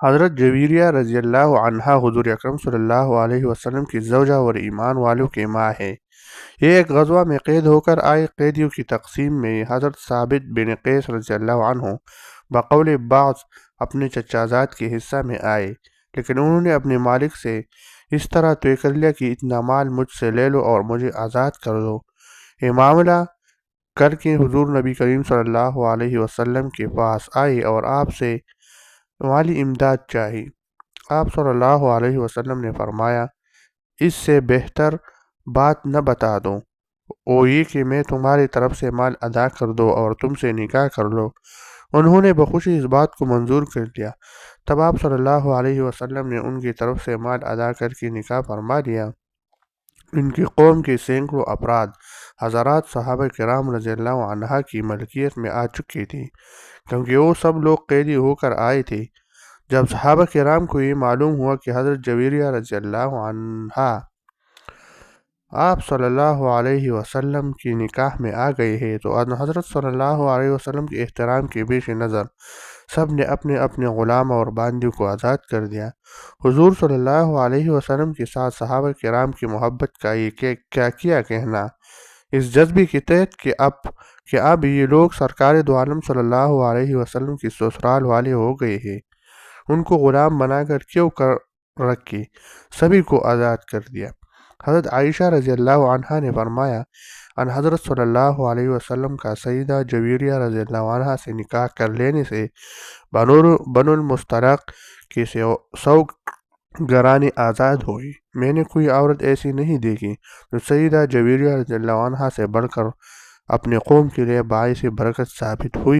حضرت جویریہ رضی اللہ عنہا حضور اکرم صلی اللہ علیہ وسلم کی زوجہ اور ایمان والوں کی ماں ہے۔ یہ ایک غزوہ میں قید ہو کر آئے قیدیوں کی تقسیم میں حضرت ثابت بن قیس رضی اللہ عنہ بقول بعض اپنے چچازاد کے حصہ میں آئے، لیکن انہوں نے اپنے مالک سے اس طرح طے کر لیا کہ اتنا مال مجھ سے لے لو اور مجھے آزاد کر دو۔ یہ معاملہ کر کے حضور نبی کریم صلی اللہ علیہ وسلم کے پاس آئے اور آپ سے مالی امداد چاہی۔ آپ صلی اللہ علیہ وسلم نے فرمایا، اس سے بہتر بات نہ بتا دوں، وہ یہ کہ میں تمہاری طرف سے مال ادا کر دو اور تم سے نکاح کر لو۔ انہوں نے بخوشی اس بات کو منظور کر لیا۔ تب آپ صلی اللہ علیہ وسلم نے ان کی طرف سے مال ادا کر کے نکاح فرما لیا۔ ان کی قوم کے سینکڑوں افراد حضرات صحابہ کرام رضی اللہ عنہ کی ملکیت میں آ چکی تھی، کیونکہ وہ سب لوگ قیدی ہو کر آئے تھے۔ جب صحابہ کرام کو یہ معلوم ہوا کہ حضرت جویریہ رضی اللہ عنہا آپ صلی اللہ علیہ وسلم کی نکاح میں آ گئے ہیں، تو حضرت صلی اللہ علیہ وسلم کے احترام کے پیش نظر سب نے اپنے اپنے غلام اور باندیوں کو آزاد کر دیا۔ حضور صلی اللہ علیہ وسلم کے ساتھ صحابہ کرام کی محبت کا یہ کیا کہنا، اس جذبے کے تحت کہ اب یہ لوگ سرکار دو عالم صلی اللہ علیہ وسلم کی سسرال والے ہو گئے ہیں، ان کو غلام بنا کر کیوں رکھ کے سبھی کو آزاد کر دیا۔ حضرت عائشہ رضی اللہ عنہا نے فرمایا، ان حضرت صلی اللہ علیہ وسلم کا سیدہ جویریہ رضی اللہ عنہا سے نکاح کر لینے سے بنو المستلق کی 100 گرانی آزاد ہوئی۔ میں نے کوئی عورت ایسی نہیں دیکھی جو سیدہ جویریہ رضی اللہ عنہا سے بڑھ کر اپنے قوم کے لیے باعث برکت ثابت ہوئی۔